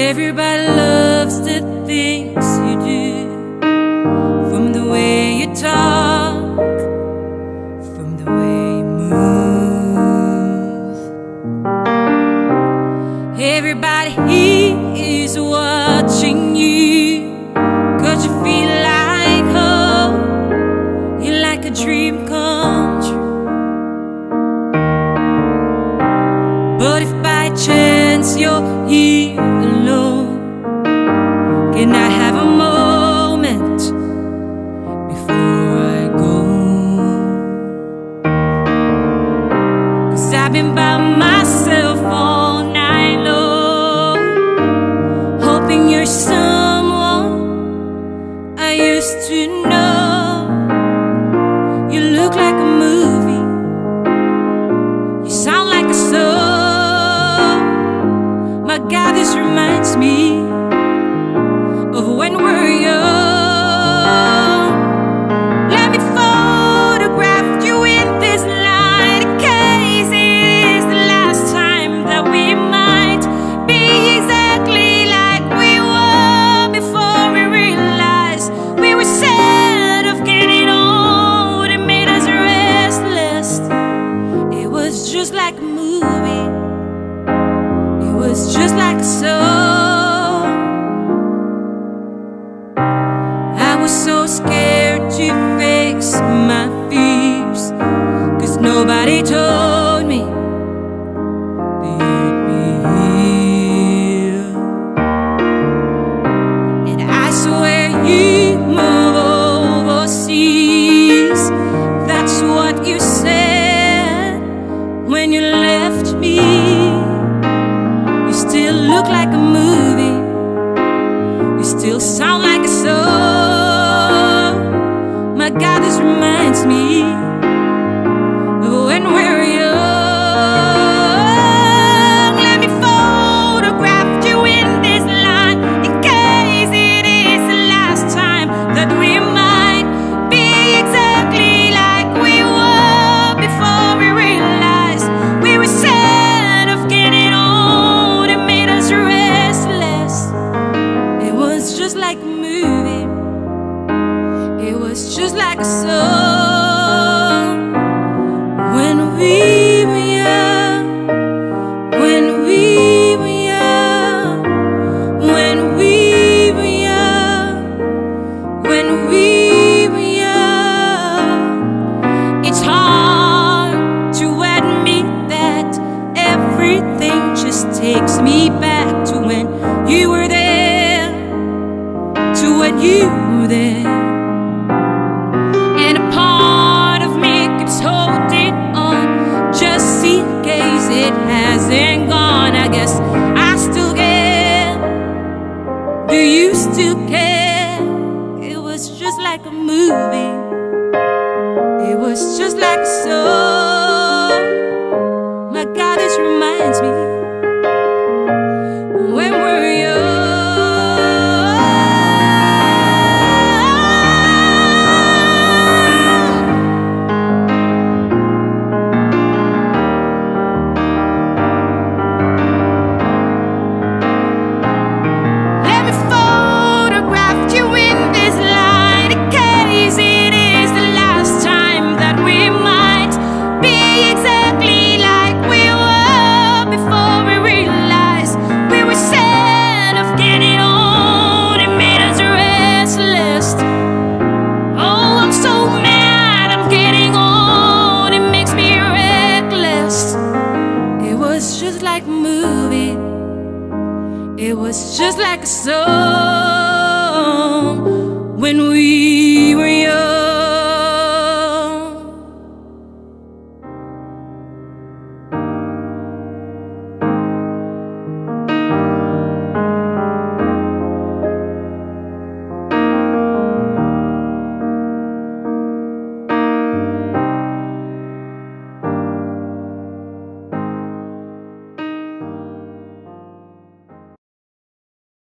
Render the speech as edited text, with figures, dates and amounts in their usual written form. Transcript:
Everybody loves the things you do, from the way you talk, from the way you move. Everybody is watching you, 'cause you feel like home. You're like a dream come true. But if by chance you're here alone, can I have a moment before I go? 'Cause I've been by myself all night long, hoping you're someone I used to know. You look like a movie, you sound like a song. My God, this reminds me of when we're young. Let me photograph you in this light, in case it is the last time that we might be exactly like we were before we realized we were sad of getting old. It made us restless. It was just like a movie, it was just like a song. I was so scared to face my fears, 'cause nobody told me that you'd be here. And I swear you move overseas. That's what you said when you left me. You still look like a movie, you still sound like a song. My God, this reminds me of when we're young. Let me photograph you in this line, in case it is the last time that we might be exactly like we were before we realized we were sad of getting old. It made us restless. It was just like a movie, it was just like a song. When we were young, when we were young, when we were young, when we were young. It's hard to admit that everything just takes me back to when you were there, to when you were there. And a part of me keeps holding on, just in case it hasn't gone. I guess I still care. Do you still care? It was just like a movie, it was just like a song. My God, this reminds me when we're young. Let me photograph you in this light, in case it is the last time that we might be exactly like we were before we realized we were sad of getting old. It made us restless. Oh, I'm so mad I'm getting old. It makes me reckless. It was just like a movie, it was just like a song when we were young.